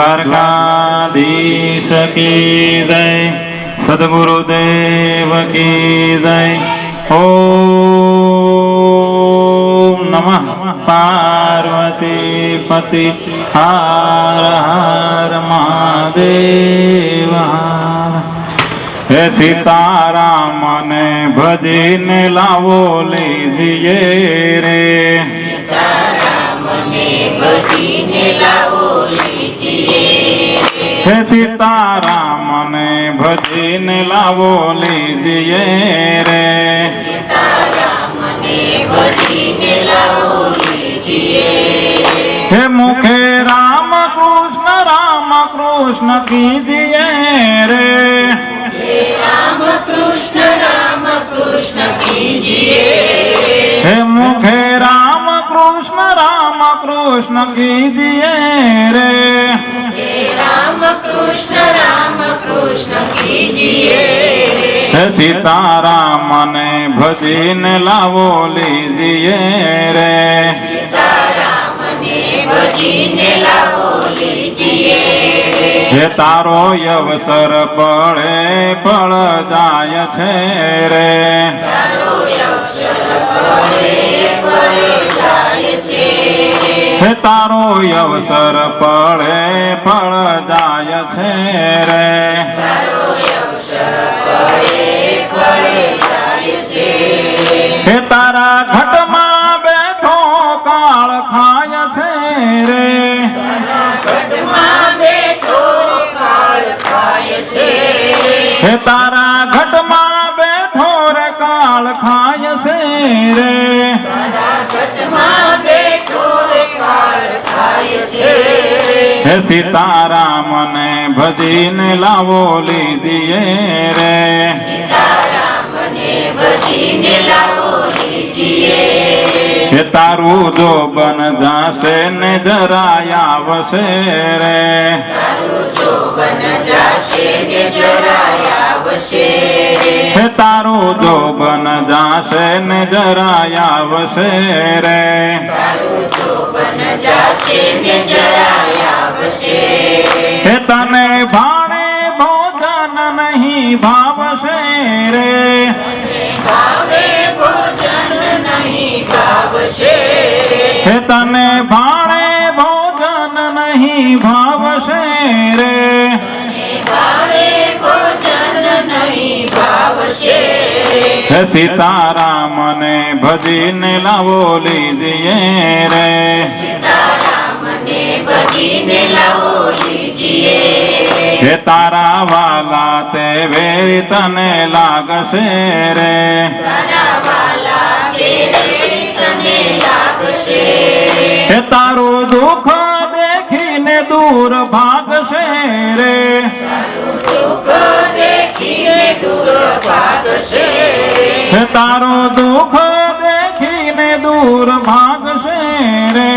द्वारकाधीश की जय, सद्गुरुदेव की जय। ओम नमः पार्वती पति हर हर महादेव। हे सीताराम ने भजीने लावो लीजिए रे, सीताराम ने भजीने लावो लीजिए। हे सीताराम ने भजीने लावो लीजिए रे, सीताराम ने भजीने लावो लीजिए। हे मुखे राम कृष्ण कीजिए रे, राम कृष्ण कीजिए। हे मुखे राम कृष्ण कीजिए रे, राम कृष्ण कीजिए। हे सीताराम ने भजीने लावो लीजिए रे, सीताराम ने भजीने लावो लीजिए। हे तारो अवसर पड़े पड़ जाय छे रे, तारो अवसर पड़े जाय छे। हे तारो अवसर पड़े पड़ जाय छे रे, तारो अवसर पड़े जाय छे। हे तारा घट में बैठो काल खाय छे रे, घटમાં બેઠો કાળ ખાય છે। हे तारा घट में बैठो रे काल खाय छे रे, તારા ઘટમાં બેઠો રે કાળ ખાય છે। हे सीताराम ने भजीने लावो लीजिए रे, सीताराम ने भजीने लावो लीजिए। हे तारू जो बन जासे ने जराया वसे रे, તારું જોબન જાશે ને જરાય આવશે। हे तारू जो बन जासे ने जराया वसे रे, તારું જોબન જાશે ને જરાય આવશે। हे तने भाणे भोजन नहीं भावसे रे, ભાવે ભોજન નહીં ભાવશે। हे तने भाणे भोजन नहीं भावसे रे, ભાવે ભોજન નહીં ભાવશે। हे सीताराम ने भजीने लावो लीजिए रे, सीताराम ने भजीने लावो लीजिए। हे तारा वाला ते वेरी तने लागसे रे, તારા વાલા કેવી તને લાગશે। हे तारो दुख देखीने दूर भागसे रे, દુઃખ દેખીને દૂર ભાગશે। हे तारो दुख देखीने दूर भागसे रे,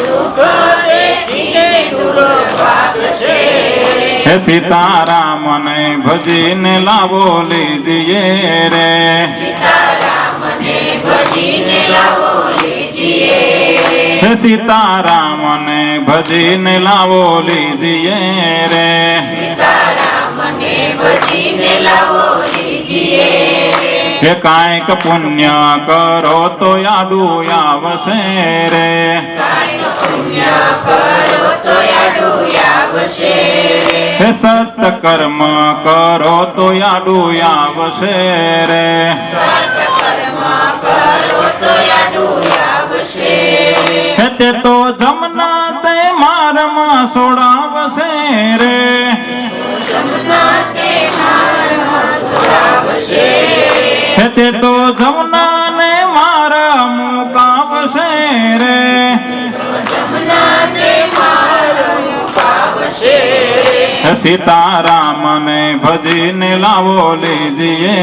દુઃખ દેખીને દૂર ભાગશે। हे सीताराम ने भजीने लावो लीजिए रे, सीताराम ने भजीने लावो लीजिए। हे सीताराम ने भजीने लावो लीजिए रे, सीताराम ने भजीने लावो लीजिए। हे कायक पुण्य करो तो यादू आवसे रे, કાંઈક પુણ્ય કરો તો યાદુ આવશે। हे सत्य कर्म करो तो यादू आवसे रे, સત્કર્મ કરો તો યાદુ આવશે। हे ते तो जमना ते मारमा सोडावसे रे, જમના તે મારમાં સુરાવશે। हे ते तो जमना ने मार मुकावसे रे, જમના તે મારું પાવશે। हे सीताराम ने भजीने लावो लीजिए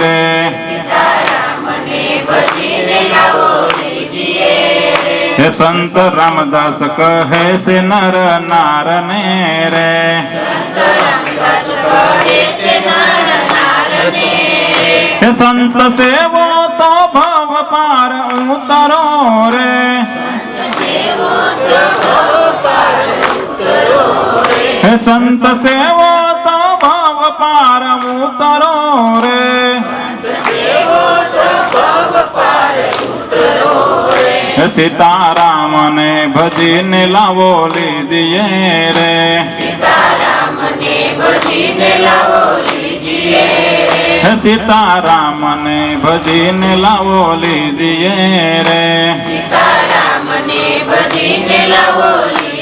रे, सीताराम ने भजीने लावो लीजिए। हे संत रामदास कहे से नर नार ने रे, संत रामदास कहे से नर नार ने। हे संत सेवो तो भव पार उतरो रे, सेवो तो पार उतरो હે સંત સેવો તો ભવ પાર ઉતરો રે સેવો તો ભવ પાર ઉતરો રે હે સીતારામ ને ભજીને લાવો લીજીએ રે સીતારામ ને ભજીને લાવો લીજીએ હે સીતારામ ને ભજીને લાવો લીજીએ રે સીતારામ ને ભજીને લાવો લીજીએ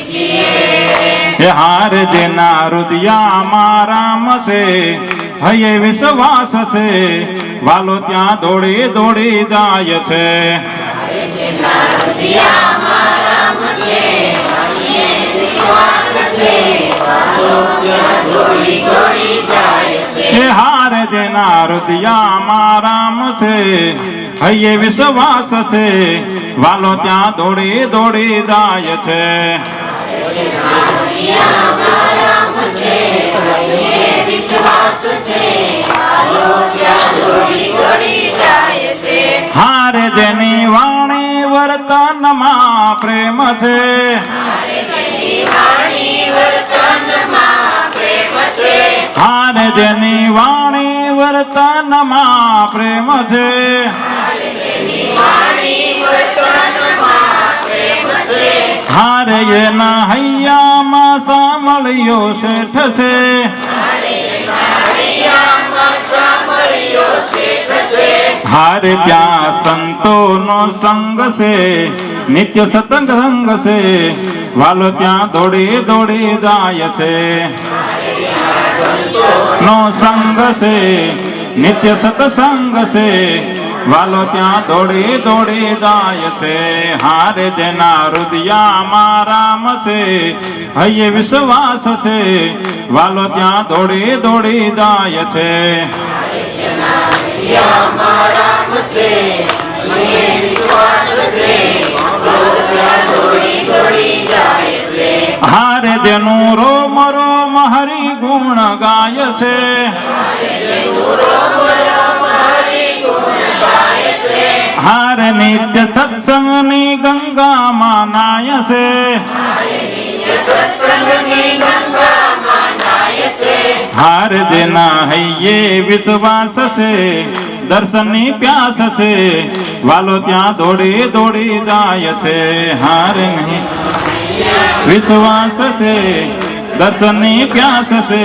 હે હાર જેના હૃદયામાં રામ છે હૈયે વિશ્વાસ છે વાલો ત્યાં દોડી દોડી જાય છે જેના હૃદયમાં રામ છે હૈયે વિશ્વાસ છે વાલો ત્યાં દોડી દોડી જાય છે હે હાર જેના હૃદયામાં રામ છે હૈયે વિશ્વાસ છે વાલો ત્યાં દોડી દોડી જાય છે હૃદયમાં રામ છે હૈયે વિશ્વાસ છે વાલો ત્યાં દોડી દોડી જાય છે હાર જેની વાણી વર્તનમાં પ્રેમ છે જેની વાણી વર્તનમાં પ્રેમ છે હાર જેની વાણી વર્તનમાં પ્રેમ છે જેની વાણી વર્તનમાં પ્રેમ છે હાર એના હૈયામાં સાંભળ્યો શેઠ છે હૈયામાં સાંભળ્યો શેઠ છે હાર ત્યાં સંતોનો સંગ છે નિત્ય સતંગ સંગ છે વાલો ત્યાં દોડી દોડી જાય છે નો સંગ છે નિત્ય સત્સંગ છે વાલો ત્યાં દોડી દોડી જાય છે હાર જેના હૃદયામાં રામ છે હૈયે વિશ્વાસ છે વાલો ત્યાં દોડી દોડી જાય છે હૈયામાં રામ છે હૈયે વિશ્વાસ છે વાલો ત્યાં દોડી દોડી જાય છે હાર જેનું રોમ રોમ હરિ ગુણ ગાય છે હાર નિત્ય સત્સંગની ગંગામાં નાય છે સત્સંગની ગંગામાં નાય છે હાર જેના હૈયે વિશ્વાસ છે દર્શનની પ્યાસ છે વાલો ત્યાં દોડી દોડી જાય છે હાર નહીં વિશ્વાસ છે દર્શનની પ્યાસ છે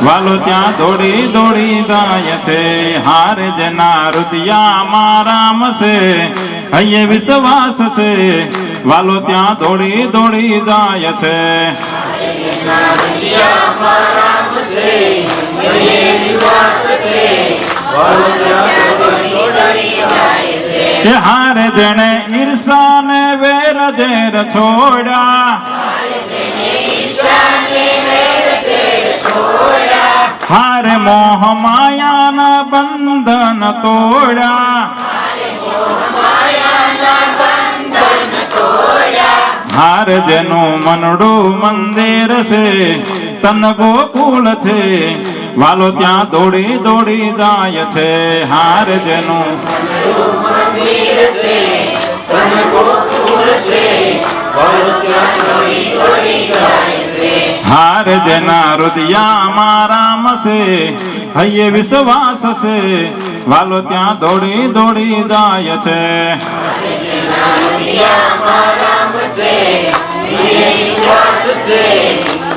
વાલો ત્યાં દોડી દોડી જાય છે હાર જેના હૃદયામાં રામ છે હૈયે વિશ્વાસ છે વાલો ત્યાં દોડી દોડી જાય છે હૈયામાં રામ છે હૈયે વિશ્વાસ છે વાલો ત્યાં દોડી દોડી જાય છે કે હાર જેણે ઈર્ષાને વેર ઝેર છોડ્યા ઈશાને વેર ઝેર છોડ્યા હાર મોહ માયાના બંધન તોડ્યા માયાના બંધન તોડ્યા હાર જેનું મનડું મંદિર છે તન ગોકુળ છે વાલો ત્યાં દોડી દોડી જાય છે હાર જેનું મંદિર છે તન ગોકુળ છે વાલો ત્યાં દોડી દોડી જાય છે હાર જેના હૃદયામાં રામ છે હૈયે વિશ્વાસ છે વાલો ત્યાં દોડી દોડી જાય છે હૈયામાં રામ છે હૈયે વિશ્વાસ છે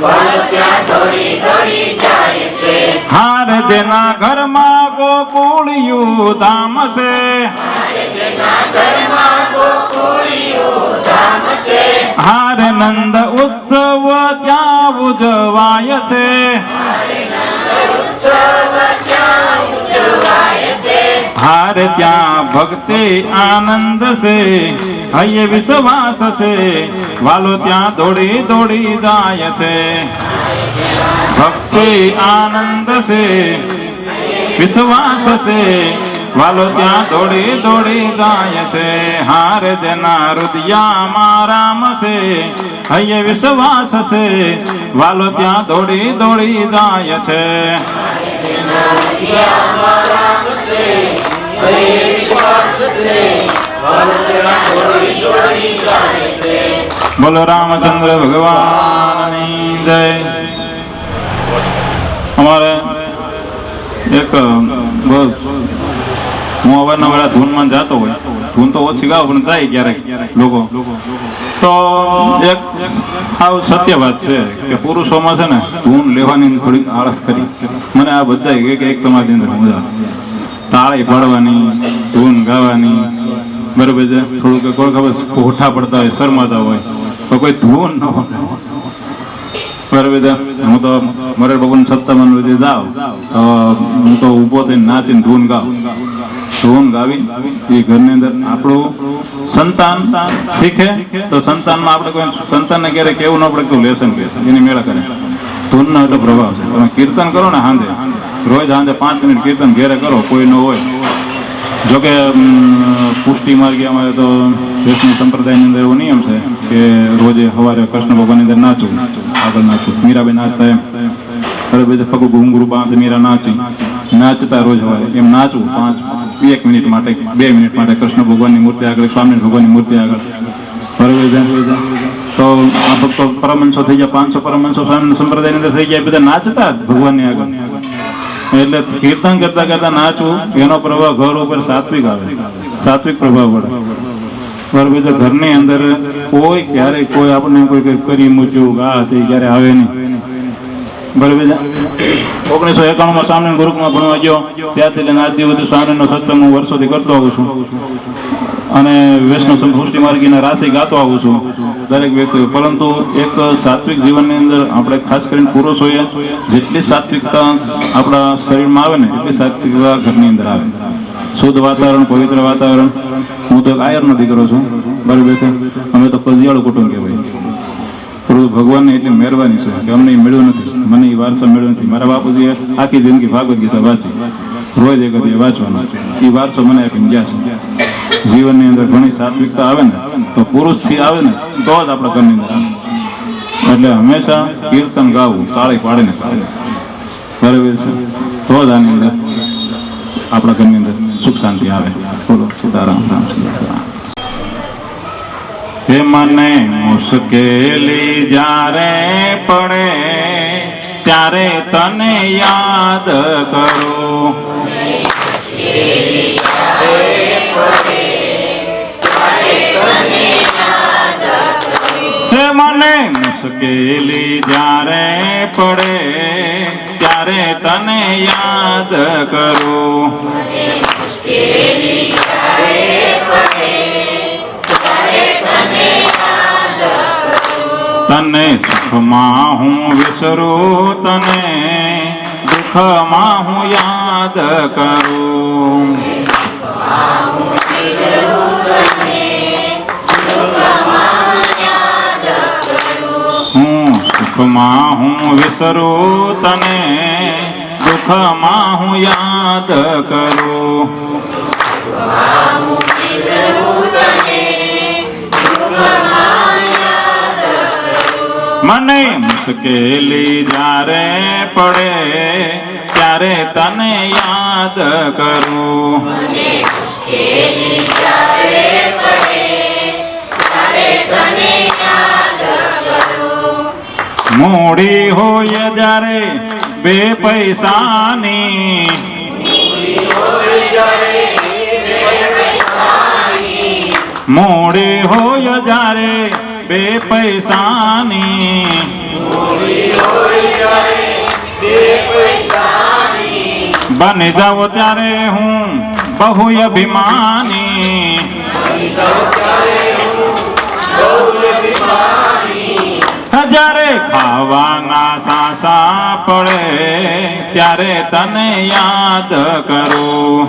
વાલો ત્યાં દોડી દોડી જાય છે હાર જેના ઘરમાં ગોકુળિયું ધામ છે જેના ઘરમાં ગોકુળિયું ધામ છે હાર નંદ ઉત્સવ ત્યાં ઉજવાય છે ઉત્સવ ત્યાં ઉજવાય છે હાર ત્યાં ભક્તિ આનંદ છે હૈયે વિશ્વાસ છે વાલો ત્યાં દોડી દોડી જાય છે ભક્તિ આનંદ છે વિશ્વાસ છે વાલો ત્યાં દોડી દોડી જાય છે હાર જેના હૃદયામાં રામ છે હૈયે વિશ્વાસ છે વાલો ત્યાં દોડી દોડી જાય છે હૈયામાં રામ છે હૈયે વિશ્વાસ છે વાલો ત્યાં દોડી દોડી જાય છે બોલો રામચંદ્ર ભગવાનની જય અમારે એક બસ હું અવારનવાર આ ધૂનમાં જતો હોય, ધૂન તો ઓછી ગાવ પણ જાય ક્યારેક લોકો, તો એક આવ સત્ય વાત છે કે પુરુષોમાં છે ને ધૂન લેવાની થોડીક આળસ કરી. મને આ બધા એક સમાજની અંદર મજા તાળી પાડવાની, ધૂન ગાવાની, બરોબર છે. થોડુંક કોઈ ખબર હોઠા પડતા હોય, શરમાતા હોય, તો કોઈ ધૂન ન હોય, બરોબર છે. હું તો મરે બાબુને સત્તાવન બધી જાઉં તો હું તો ઊભો થઈને નાચીને ધૂન ગાઉં. ધૂન ગાવી એ ઘરની અંદર આપણું સંતાન શીખે, તો સંતાનમાં આપણે કોઈ સંતાનને ક્યારે કેવું ન પડે કે લેસન કે એની મેળા કરે. ધૂનનો એટલો પ્રભાવ છે. તમે કીર્તન કરો ને સાંજે, રોજ સાંજે 5 મિનિટ કીર્તન ઘેરે કરો, કોઈ ન હોય. જોકે પુષ્ટિ માર્ગે અમારે તો વૈષ્ણવ સંપ્રદાયની અંદર એવો નિયમ છે કે રોજે સવારે કૃષ્ણ ભગવાનની અંદર નાચવું, આગળ નાચવું. મીરાબાઈ નાચતા એમ બરાબર, પગ ઘૂંઘરું બાંધ મીરા નાચતા રોજ સવારે એમ નાચવું 1 મિનિટ માટે, 2 મિનિટ માટે કૃષ્ણ ભગવાનની મૂર્તિ આગળ, સ્વામી ભગવાનની મૂર્તિ આગળ, બરાબર. તો આ ફક્ત પરમહંસો થઈ ગયા, 500 પરમહંસો સંપ્રદાયની અંદર થઈ ગયા, બધા નાચતા જ ભગવાનની આગળ. એટલે કીર્તન કરતા કરતા નાચવું, એનો પ્રભાવ ઘર ઉપર સાત્વિક આવે, સાત્વિક પ્રભાવ પડે, બરાબર છે. ઘરની અંદર કોઈ ક્યારેય કોઈ આપણને કોઈ કરી મૂક્યું ગા તે ક્યારે આવે નહીં, બરાબર છે. 1991 સ્વામી ગુરુકુળમાં ભણવા ગયો, ત્યાંથી લઈને આજ દિવસ સ્વામીનો સત્સંગ હું વર્ષોથી કરતો આવું છું, અને વૈષ્ણવ પુષ્ટિ માર્ગીના રાશિ ગાતો આવું છું દરેક વ્યક્તિ. પરંતુ એક સાત્વિક જીવનની અંદર આપણે ખાસ કરીને પુરુષોએ જેટલી સાત્વિકતા આપણા શરીરમાં આવે ને એટલી સાત્વિકતા ઘરની અંદર આવે. શુદ્ધ વાતાવરણ, પવિત્ર વાતાવરણ. હું તો એક આયરનો દીકરો છું, બરાબર છે. અમે તો કજિયાળું કુટુંબ કહેવાય. થોડું ભગવાનની એટલી મહેરબાની છે કે અમને એ મળ્યું નથી, મને એ વારસો મળ્યો નથી. મારા બાપુજીએ આખી જિંદગી ભાગવત ગીતા વાંચી, રોજ એક હતી વાંચવાનો, એ વારસો મને આપીને ગયા છે. જીવનની અંદર ઘણી સાત્વિકતા આવે ને તો પુરુષથી આવે ને તો જ આપણા ઘરની અંદર આવે. એટલે હંમેશા કીર્તન ગાવું, તાળી પાડીને, બરાબર છે, તો જ આની અંદર આપણા ઘરની અંદર સુખ શાંતિ આવે. બોલો સીતારામ. હે મને મુશ્કેલી જ્યારે પડે ત્યારે તને યાદ કરું, હે મને મુશ્કેલી જ્યારે પડે ત્યારે તને યાદ કરું, તને સુખમાં હું વિસરું, તને દુઃખમાં હું યાદ કરું, હું સુખમાં હું વિસરું, તને દુઃખમાં હું યાદ કરું, મને મુશ્કેલી જ્યારે પડે ત્યારે તને યાદ કરું, મૂડી હોય જ્યારે 2 પૈસાની, મૂડી હોય જ્યારે 2 પૈસાની, બની જાવ ત્યારે હું બહુ અભિમાની, જ્યારે ખાવાના સાસા પડે ત્યારે તને યાદ કરું,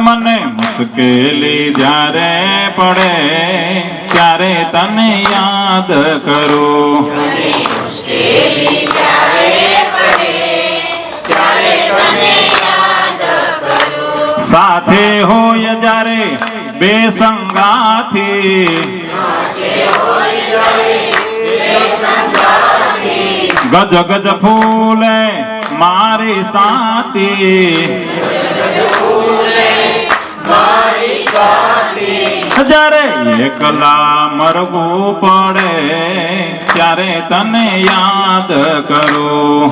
મને મુશ્કેલી જ્યારે પડે ત્યારે તને યાદ કરું, સાથે હોય જ્યારે 2 સંગાથી, ગજ ગજ ફૂલે મારી સાથી, જ્યારે એકલા મરવું પડે ત્યારે તને યાદ કરું.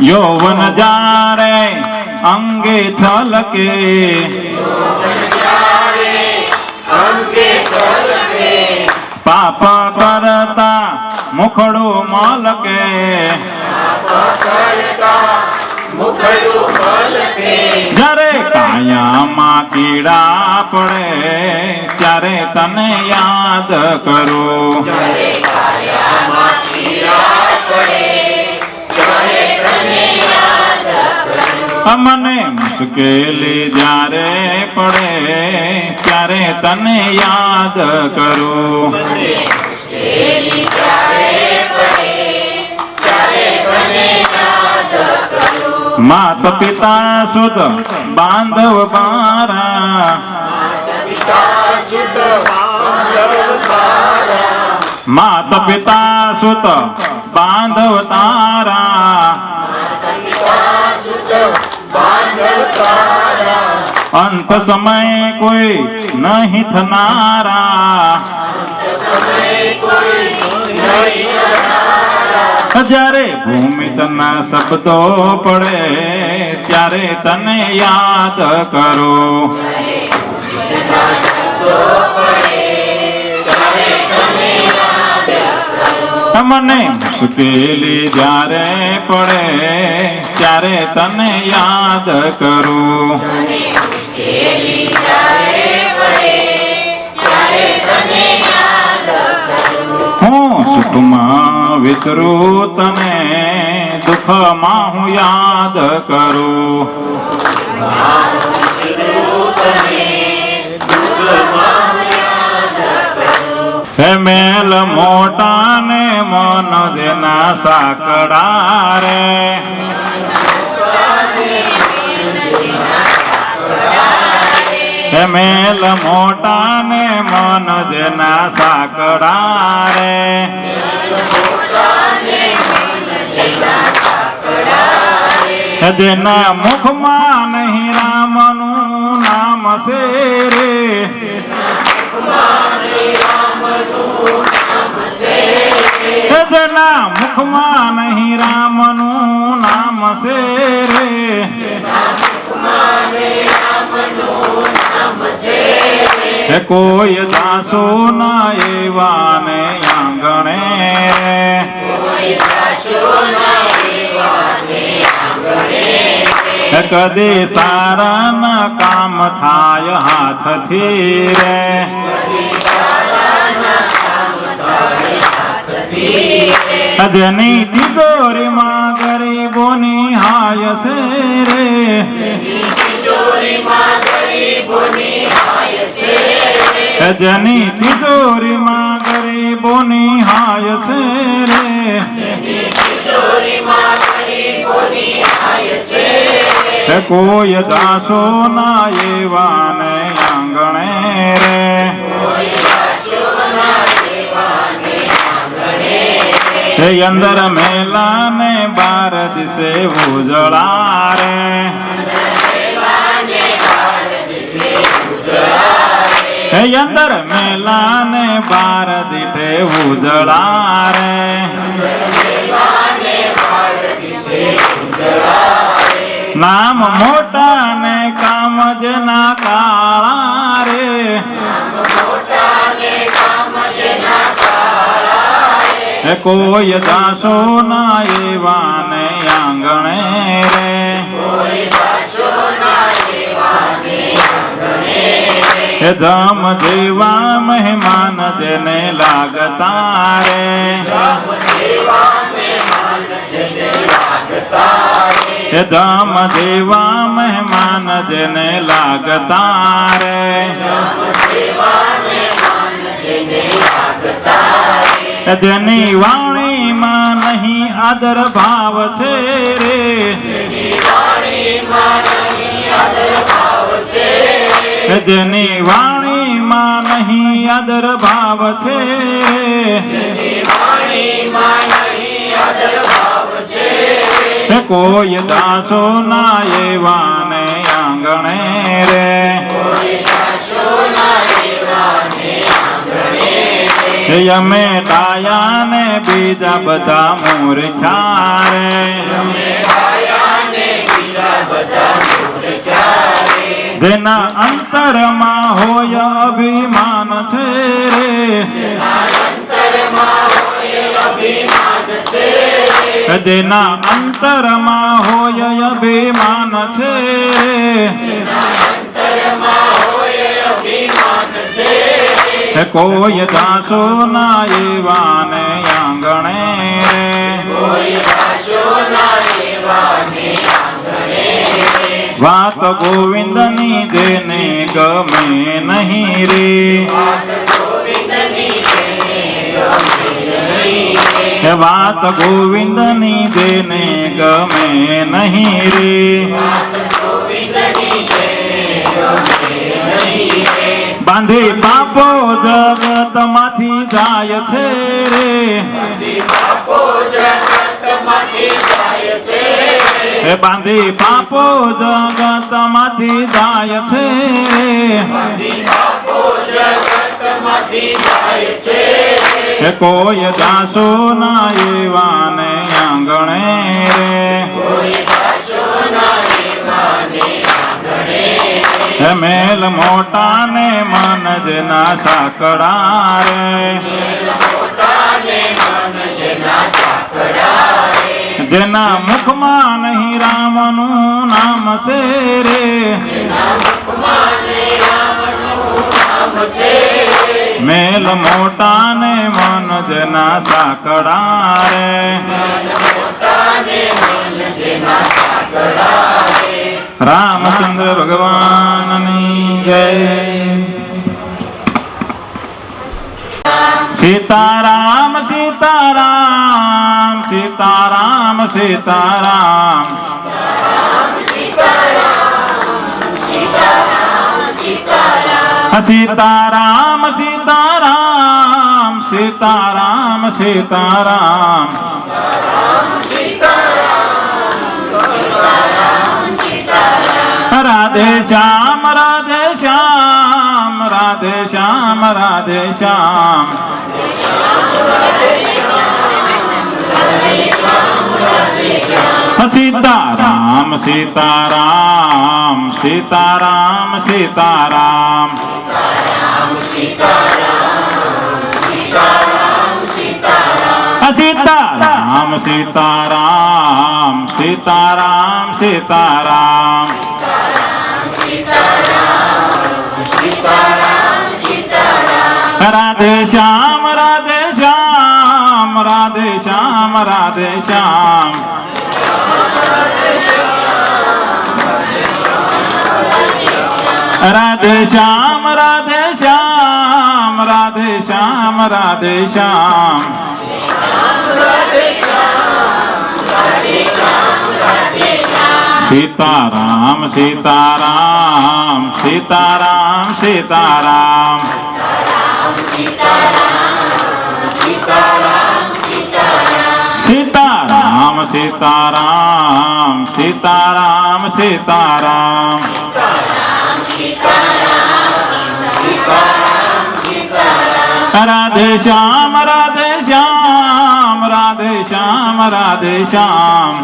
યૌવન જ્યારે અંગે છલકે પાપ કરતા મુખડું મલકે જ્યારે કાયામાં કીડા પડે ત્યારે તને યાદ કરું. મને મુશ્કેલી જ્યારે પડે ત્યારે તને યાદ કરું. માત પિતા સુત બાંધવ બારા માત પિતા સુત બાંધવ તારા અંત સમય કોઈ નહીં થનારા. જ્યારે ભૂમિતના શબ્દો પડે ત્યારે તને યાદ કરો. મને મુશ્કેલી જ્યારે પડે ત્યારે તને યાદ કરું. હું સુખમાં વિસરું તને દુઃખમાં હું યાદ કરું. હે મેલ મોટા ને મન જેના સાકડા રે હે મેલ મોટા ને મન જેના સાકડા રે જેના મુખમાં નહીં રામનું નામ છે રે જેના મુખમાં નહીં રામનું નામ છે રે હે કોઈ દાસો ના એવા ને આંગણે હે કદી સારા ના કામ થાય હાથથી રે જેની તિજોરીમાં ગરીબોની હાય છે રે જેની તિજોરીમાં ગરીબોની હાય છે રે કોઈ દાસો ના એવા ને આંગણે રે હે અંદર મેલા ને બાર દિશે ઉજળા રે હે અંદર મેલા ને બાર દીઠે ઉજળા રે નામ મોટા ને કામ જેના કાળા રે હે કોઈ દાસો ના એવા ને આંગણે રે હે જમ જેવા મહેમાન જેને લાગતા રે હે જમ જેવા મહેમાન જેને લાગતા રે જેની વાણીમાં નહીં આદર ભાવ છે રે જેની વાણીમાં નહીં આદર ભાવ છે કોઈ દાસો ના એવા ને આંગણે રે, અમે ડાયા ને બીજા બધા મૂર્ખા રે, જેના અંતરમાં હોય અભિમાન છે રે, જેના અંતરમાં હોય અભિમાન છે રે, કોઈ દાસો ના એવા ને આંગણે રે, વાત ગોવિંદની જેને ગમે નહીં રે, વાત ગોવિંદની જેને ગમે નહીં રે, બાંધી પાપો જગત માંથી જાય છે રે, બાંધી પાપો જગત માંથી જાય છે, કોઈ દાસો ના એવા ને આંગણે રે, મેલ મોટા ને મન જેના સાકડા રે, જેના મુખમાં નહીં રામનું નામ છે રે, મેલ મોટા ને મન જેના સાકડા રે, રામચંદ્ર ભગવાનની જય. સીતારામ સીતારામ સીતારામ સીતારામ, સીતારામ સીતારામ સીતારામ સીતારામ, રાધે શ્યામ રાધે શ્યામ રાધે શ્યામ રાધે શ્યામ, સીતારામ સીતારામ સીતારામ સીતારામ, સીતારામ સીતારામ સીતારામ સીતારામ, રાધે શ્યામ રાધે શ્યામ રાધે શ્યામ રાધે શ્યામ, રાધે શ્યામ રાધે શ્યામ રાધે શ્યામ રાધે શ્યામ, સીતારામ સીતારામ સીતારામ સીતારામ, સીતારામ સીતારામ સીતારામ સીતારામ, રાધે શ્યામ રાધે શ્યામ રાધે શ્યામ રાધે શ્યામ,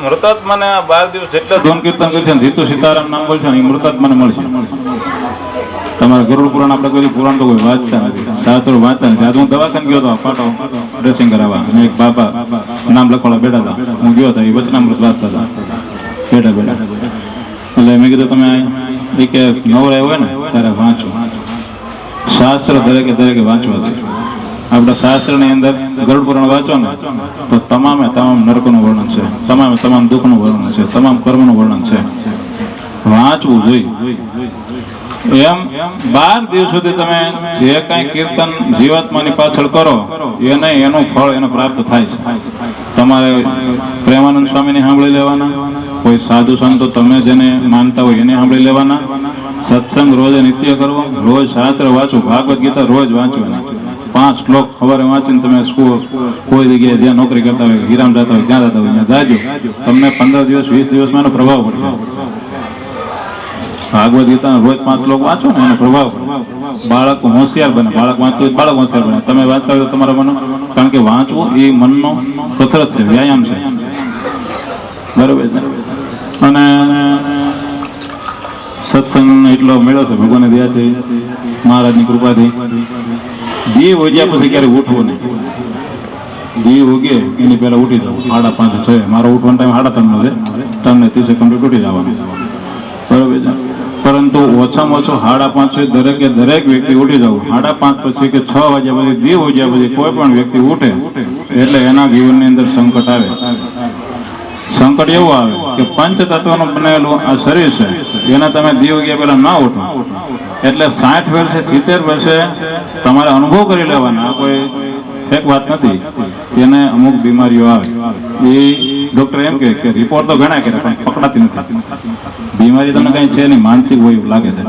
મૃતાત્માને 12 દિવસ જેટલા ધૂન કીર્તન કરશે ને જીતુ સીતારામ નામ બોલશે ને એ મૃતાત્માને મળશે. તમારા ગરુડ પુરાણ આપણે કોઈ પુરાણ તો કોઈ વાંચતા નથી, શાસ્ત્રો વાંચતા નથી. આજે હું દવાખાને ગયો હતો પાટો ડ્રેસિંગ કરાવવા, અને એક બાપા નામ લખવાળા બેઠા હતા, હું ગયો હતા, એ વચનામૃત વાંચતા હતા બેઠા બેઠા. એટલે મેં કીધું તમે એ કે નવરાય હોય ને ત્યારે વાંચો, શાસ્ત્ર દરેકે વાંચવા છે. આપણા શાસ્ત્રની અંદર ગરુડ પુરાણ વાંચો ને તો તમામ નરકનું વર્ણન છે, તમામ દુઃખનું વર્ણન છે, તમામ કર્મનું વર્ણન છે. વાંચવું જોઈએ. એમ 12 દિવસ સુધી તમે જે કાંઈ કીર્તન જીવાત્માની પાછળ કરો એને એનું ફળ એને પ્રાપ્ત થાય છે. તમારે પ્રેમાનંદ સ્વામીને સાંભળી લેવાના, કોઈ સાધુ સંતો તમે જેને માનતા હોય એને સાંભળી લેવાના, સત્સંગ રોજ નિત્ય કરવો, રોજ શાસ્ત્ર વાંચવું, ભાગવત ગીતા રોજ વાંચવાના. 5 શ્લોક સવારે વાંચીને તમે સ્કૂલ કોઈ જગ્યાએ જ્યાં નોકરી કરતા હોય, હિરામ જતા હોય, જ્યાં જતા હોય ત્યાં જાજો. તમને 15 દિવસ 20 દિવસમાં એનો પ્રભાવ પડશે. ભાગવદ ગીતા રોજ 5 શ્લોક વાંચો ને એનો પ્રભાવ પડે. બાળક હોશિયાર બને. બાળક વાંચતું હોય બાળક હોશિયાર બને. તમે વાંચતા હોય તો તમારા મન, કારણ કે વાંચવું એ મનનો કસરત છે, વ્યાયામ છે. બરોબર છે. અને સત્સંગ એટલો મેળો છે, ભગવાનને દયા છે, મહારાજની કૃપાથી. દીવ ઉગ્યા પછી ક્યારે ઉઠવું નહીં. દીવ ઉગે એની પહેલા ઉઠી જવું. 5:30 6. મારો ઉઠવાનો ટાઈમ 3:30 છે. 3:30 કમ્પ્લીટ ઉઠી જવાનું. બરોબર છે. પરંતુ ઓછામાં ઓછું 5:30 દરેક વ્યક્તિ ઉઠી જવું. 5:30 પછી કે 6 વાગ્યા પછી દીવ ઉગ્યા પછી કોઈ પણ વ્યક્તિ ઉઠે એટલે એના જીવનની અંદર સંકટ આવે. સંકટ એવું આવે કે પંચ તત્વનું બનેલું આ શરીર છે, એને તમે દીવ ગયા પહેલા ના ઉઠો એટલે 60 વર્ષે 70 વર્ષે તમારે અનુભવ કરી લેવાના. કોઈ ફેક વાત નથી. એને અમુક બીમારીઓ આવે. એ ડોક્ટર એમ કહે કે રિપોર્ટ તો ઘણા કરે પણ પકડાતી નથી. બીમારી તમને કઈ છે નહીં, માનસિક હોય એવું લાગે છે,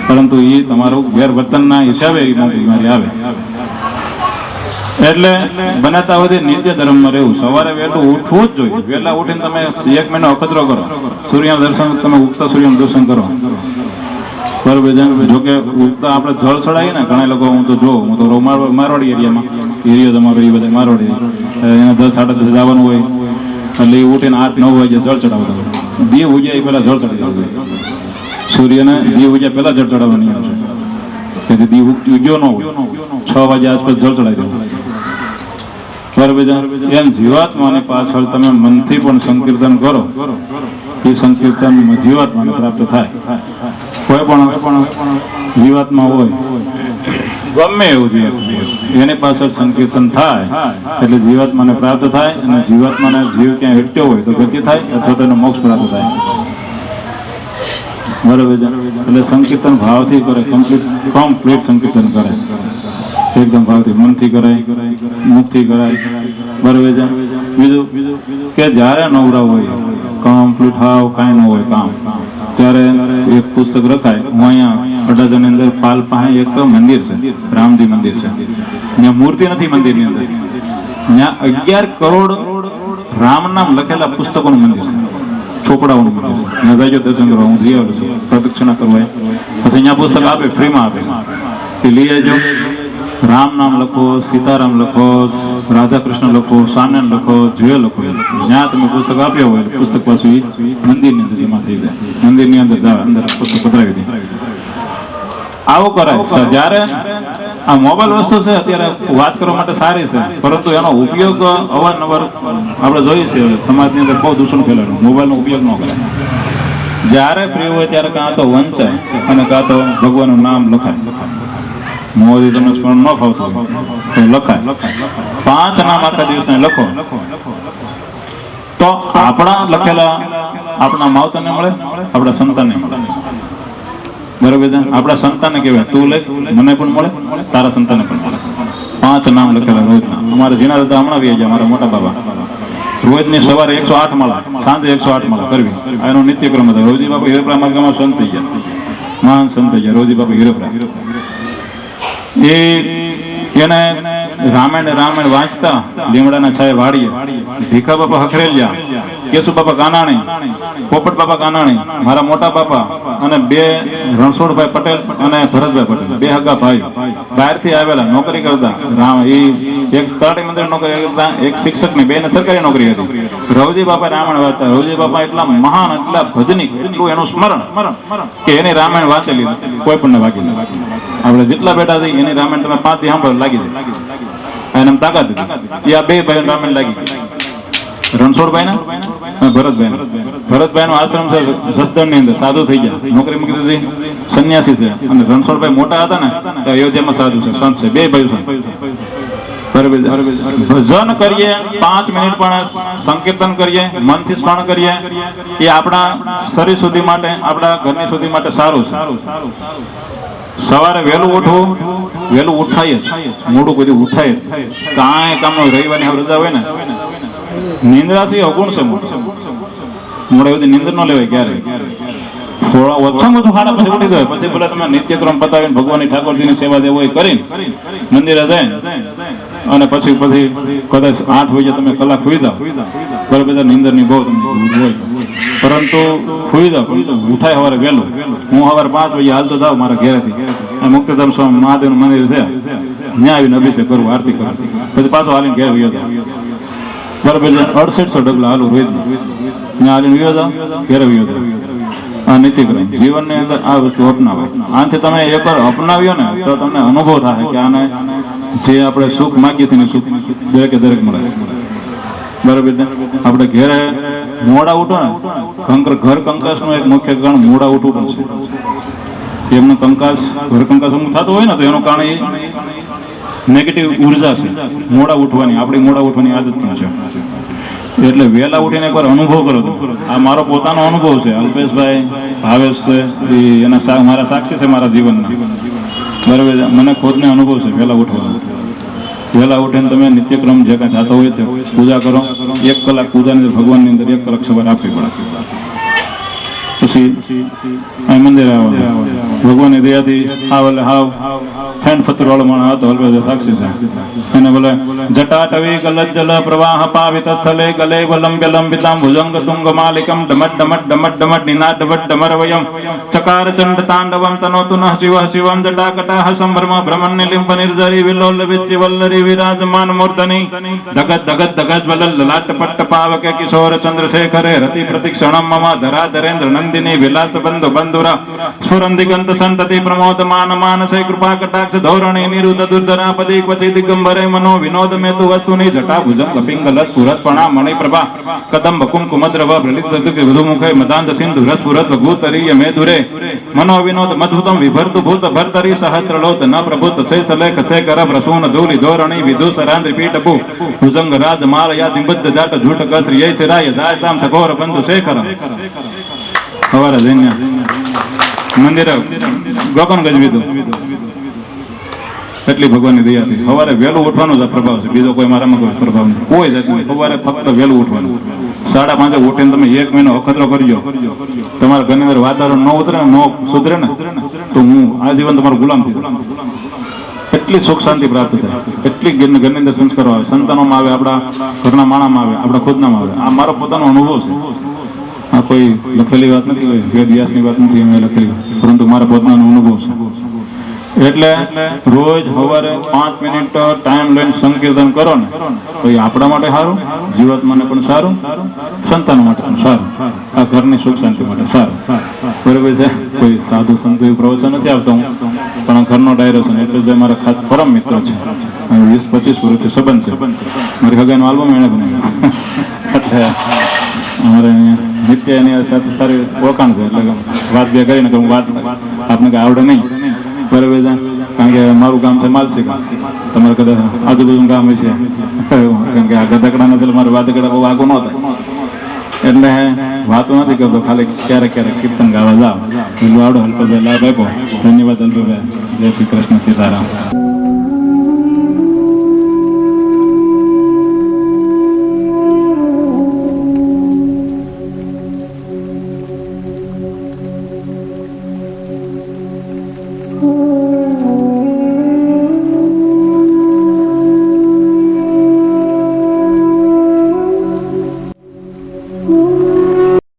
પરંતુ એ તમારું ગેરવર્તનના હિસાબે એ બીમારી આવે. એટલે બનેતા સુધી નિત્ય ધર્મમાં રહેવું. સવારે વહેલું ઉઠવું જ જોઈએ. વહેલા ઉઠીને તમે 1 મહિનો અખતરો કરો. સૂર્ય દર્શન, તમે ઉગતા સૂર્યનું દર્શન કરો. બરોબર છે. જોકે ઉગતા આપણે જળ ચડાવીએ ને, ઘણા લોકો, હું તો જોઉં, હું તો મારવાડી એરિયામાં, એરિયો તમારો એ બધા મારવાડી, એને 10 10:30 જવાનું હોય એટલે એ ઉઠીને 8 9 વાગે જળ ચડાવતા હોય. દીવ ઉગ્યા એ પહેલા જળ ચડાવી દેવું જોઈએ. સૂર્યને દીવ ઉગ્યા પહેલા જળ ચડાવવાની આવે છે. તેથી દીવ ઉગ્યો ન હોય 6 વાગ્યા આસપાસ જળ ચડાવી દેવું. બરોબર છે. એમ જીવાત્માની પાછળ તમે મનથી પણ સંકીર્તન કરો, એ સંકીર્તન જીવાત્માને પ્રાપ્ત થાય. કોઈ પણ જીવાત્મા હોય ગમે એવું જીવ, એની પાછળ સંકીર્તન થાય એટલે જીવાત્માને પ્રાપ્ત થાય. અને જીવાત્માને જીવ ક્યાં અટક્યો હોય તો ગતિ થાય અથવા તો એનો મોક્ષ પ્રાપ્ત થાય. બરોબર છે. એટલે સંકીર્તન ભાવથી કરે, કમ્પ્લીટ સંકીર્તન કરે, એકદમ ભાવથી, મનથી કરાય, મુખથી કરાય. બરોબર છે. બીજું કે જ્યારે નવરા હોય, કમ્પ્લીટ હાવ કાંઈ ન હોય કામ, ત્યારે એક પુસ્તક રખાય. હું અહીંયા અડાજણની અંદર પાલ પાસે એક મંદિર છે, રામજી મંદિર છે. ત્યાં મૂર્તિ નથી મંદિરની અંદર, ત્યાં 11 કરોડ રામ નામ લખેલા પુસ્તકોનું મંદિર છે, ચોપડાઓનું મંદિર છે. ત્યાં જઈજો દર્શન કરવા. હું જઈ આવેલો છું પ્રદક્ષિણા કરવા. પછી અહીંયા પુસ્તક આપે, ફ્રીમાં આપે, એ લઈ આવજો. રામ નામ લખો, સીતારામ લખો, રાધા કૃષ્ણ લખો, સ્વામિનારાયણ લખો, જે લખો. જ્યાં તમે પુસ્તક આપ્યા હોય પુસ્તક પાછું મંદિરની અંદર જમા થઈ જાય. મંદિરની અંદર અંદર પુસ્તક પધરાવી દે. આવું કરાય. જ્યારે આ મોબાઈલ વસ્તુ છે અત્યારે વાત કરવા માટે સારી છે, પરંતુ એનો ઉપયોગ અવારનવાર આપણે જોઈએ છીએ સમાજની અંદર બહુ દૂષણ ફેલાયું. મોબાઈલનો ઉપયોગ ન કરાય. જ્યારે ફ્રી હોય ત્યારે કાં તો વંચાય અને કાં તો ભગવાનનું નામ લખાય. મોદી તમને સ્મરણ ન ફાવતું તો લખાય. 5 નામ આખા દિવસને લખો તો આપણા લખેલા આપણા માવતરને મળે, આપણા સંતાનને મળે. બરોબર છે. આપણા સંતાનને કહેવાય તું લખ, મને પણ મળે, તારા સંતાનને પણ મળે. 5 નામ લખેલા રોજના. અમારા ઝીણા દાદા હમણાં બી અમારા મોટા બાબા રોજની સવારે 108 માળા, સાંજે 108 માળા કરવી. એનો નિત્યક્રમ હતો. રોજી બાપા હિરેપરા માર્ગમાં સંત થઈ ગયા, મહાન સંત થઈ ગયા રોજી બાપા હિરેપરા. એને રામાયણ વાંચતા લીમડાના છાયે વાડીએ. ભીખા બાપા હખરેલિયા, કેશુ બાપા કાનાણી, પોપટ બાપા કાનાણી, મારા મોટા બાપા અને 2 રણછોડભાઈ પટેલ અને ભરતભાઈ પટેલ, 2 હગા ભાઈ બહારથી આવેલા, નોકરી કરતા. એક તલાટી મંત્રી નોકરી કરતા, એક શિક્ષકની, 2 ને સરકારી નોકરી હતી. રવજી બાપા રામાયણ વાંચતા. રવજી બાપા એટલા મહાન, એટલા ભજનિક, એટલું એનું સ્મરણ કે એની રામાયણ વાંચેલી કોઈ પણ ને વાગી નથી. આપણે જેટલા બેઠા થઈ એની રામાયણ તમે 5 થી સાંભળો લાગી જાય. એને તાકાત હતી. આ 2 ભાઈ રામાયણ લાગી. રણછોડભાઈ ના ભરતભાઈ નો આશ્રમ છે જસદણ ની અંદર, સાધુ થઈ ગયા, નોકરી મૂકી દીધી, સંન્યાસી છે. અને રણછોડભાઈ મોટા હતા ને તો અયોધ્યામાં સાધુ છે, સંત છે. 2 ભાઈ છે. ભજન કરીએ, 5 મિનિટ પણ સંકીર્તન કરીએ, મનથી સ્મરણ કરીએ. એ આપણા શરીર સુધી માટે, આપણા ઘરની સુધી માટે સારું છે. સવારે વહેલું ઉઠવું, વહેલું ઉઠાય જ, મોડું કોઈ ઉઠાય જ. કાંઈ કામનો રવિવારની રજા હોય ને, નિંદ્રાથી અગુણ છે. મોડે બધી નિંદર ન લેવાય ક્યારે. થોડા ઓછામાં ઓછું સાડા પછી ઉઠી જાય, પછી પેલા તમે નિત્યક્રમ પતાવીને ભગવાનની ઠાકોરજીની સેવા દેવો એ કરીને મંદિરે જાય અને પછી કદાચ 8 વાગે તમે કલાક સુઈ જાઓ, બરાબર, બધા નીંદરની બહુ તમને હોય, પરંતુ સુઈ જાઓ, પરંતુ ઉઠાય સવારે વહેલું. હું સવારે 5 વાગે હાલતો જાઉં મારા ઘેરેથી, મુક્તિધામ સ્વામી મહાદેવનું મંદિર છે, ત્યાં આવીને અભિષેક કરવું, આરતી કરવું, પછી પાછો હાલીને ઘેર વયો જાવ, બરાબર. 6800 ડગલા હાલું રોજ, ત્યાં હાલીને વયો જાવ, ઘેરે વયો જાવ. આ નીતિક્રમ જીવનની અંદર આ વસ્તુ અપનાવે. આનાથી તમે એકવાર અપનાવ્યો ને તો તમને અનુભવ થાય કે આને જે આપણે સુખ માગીએ છીએ સુખ દરેકે દરેક મળે, બરાબર ને. આપણે ઘેરે મોડા ઉઠો ને, ઘર કંકાસનું એક મુખ્ય કારણ મોડા ઉઠવું પણ છે. એમનું કંકાસ ઘર કંકાસ અમુક થતું હોય ને તો એનું કારણ એ નેગેટિવ ઉર્જા છે મોડા ઉઠવાની, આપણી મોડા ઉઠવાની આદત પણ છે. એટલે વહેલા ઉઠીને એકવાર અનુભવ કરો. આ મારો પોતાનો અનુભવ છે. અલ્પેશભાઈ ભાવેશ છે એના મારા સાક્ષી છે મારા જીવનના, બરાબર. મને ખુદને અનુભવ છે વહેલા ઉઠવાનો. વહેલા ઉઠીને તમે નિત્યક્રમ જે કાંઈ થતો હોય તે પૂજા કરો. 1 કલાક પૂજાની અંદર ભગવાનની અંદર 1 કલાક સવાર આપવી પડે. પછી અહીં મંદિરે આવે, ભગવાનની દયાથી આવે હાવ ફેન ફતર વાળો માણસ હતો, અલ્પેશ સાક્ષી છે. એને બોલે જટાટવી ગલજ્જલ પ્રવાહ પાવિત સ્થલે ગલે વલંબ્ય લંબિતામ ભુજંગ તુંગ માલિકમ ડમટ ડમટ ડમટ ડમટ નિનાદ ડમટ ડમર વયમ ચકાર ચંડ તાંડવમ તનોતુ નઃ શિવ શિવમ જટાકટાહ સંભ્રમ ભ્રમણ નિલિંબ નિર્જરી વિલોલ વિચ્ય વલ્લરી વિરાજમાન મૂર્ધની ધગત ધગત ધગત વલલ લલાટ પટ્ટ પાવકે કિશોર ચંદ્રશેખરે રતિ પ્રતિક્ષણમ મમ ધરા ધરેન્દ્ર નંદિની વિલાસ બંધુ બંધુરા સ્ફુરંદિગંત સંતતિ પ્રમોદમાન માનસે કૃપા કટાક્ષ ધોરણી નિરુદ્ધ દુર્ધરા પદી ક્વચિ દિગંબરે મનો વિનોદ મેતુ વસ્તુની જટા ભુજંગ પિંગલત પુરત પણા મણિપ્રભા કદંબ કુમકુમદ્રવ પ્રલિત વિધુ મુખે મદાંત સિંધુ રસ પુરત ભૂતરીય મેધુરે મનો વિનોદ મધુતમ વિભર્તુ ભૂત ભર્તરી સહસ્રલોત ન પ્રભુત છે સલેખ છે કર પ્રસૂન ધૂલી ધોરણી વિધુ સરાંદ્રી પીઠ ભૂ ભુજંગ રાજ માલ યા દિબદ્ધ જાટ ઝૂટ કશ્રી યે રાય જાય તામ સઘોર બંધુ શેખર. સવારે જઈને મંદિરે ગોકન ગજવીધું. એટલી ભગવાનની દયાથી સવારે વહેલું ઉઠવાનો જ પ્રભાવ છે, બીજો કોઈ મારામાં કોઈ પ્રભાવ નથી, કોઈ જાત નહીં. સવારે ફક્ત વહેલું ઉઠવાનું. 5:30 ઉઠીને તમે 1 મહિનો અખતરો કરજો, તમારા ઘરની અંદર વાતાવરણ ન ઉતરે ન સુધરે ને તો હું આજીવન તમારો ગુલામ થઈ જાઉં. એટલી સુખ શાંતિ પ્રાપ્ત થાય, એટલી ઘરની અંદર સંસ્કારો આવે, સંતાનોમાં આવે, આપણા ઘરના માણામાં આવે, આપણા ખુદનામાં આવે. આ મારો પોતાનો અનુભવ છે. આ કોઈ લખેલી વાત નથી, કોઈ વેદ વ્યાસની વાત નથી મેં લખેલી, પરંતુ મારા પોતાનો અનુભવ છે. એટલે રોજ સવારે 5 મિનિટ ટાઈમ લઈને સંકીર્તન કરો ને તો એ આપણા માટે સારું, જીવાત્માને પણ સારું, સંતાનો માટે પણ સારું, આ ઘરની સુખ શાંતિ માટે સારું, બરાબર છે. કોઈ સાધુ સંત પ્રવચન નથી આવતો હું, પણ ઘરનો ડાયરો છે એટલે મારા ખાસ પરમ મિત્ર છે. 20-25 વર્ષથી સંબંધ છે. મારી હગાઈનો આલ્બમ એને બનાવ્યો એટલે અમારે નિત્ય એની સાથે સારી ઓળખાણ છે. એટલે વાત બે કરીને કે હું વાત આપને કંઈ આવડે નહીં, બરાબર છે. કારણ કે મારું ગામ છે માલસી, તમારે કદાચ આજુબાજુ ગામ છે, કારણ કે આ ગધકડા નથી, મારે વાદકડા બહુ આગું ન થાય એટલે વાતો નથી કરતો, ખાલી ક્યારેક ક્યારેક કીર્તન ગાવા જાવ એટલું આવડો. હલ્પભાઈ લાભ આપ્યો, ધન્યવાદ હલ્પભાઈ. જય શ્રી કૃષ્ણ, સીતારામ. Oh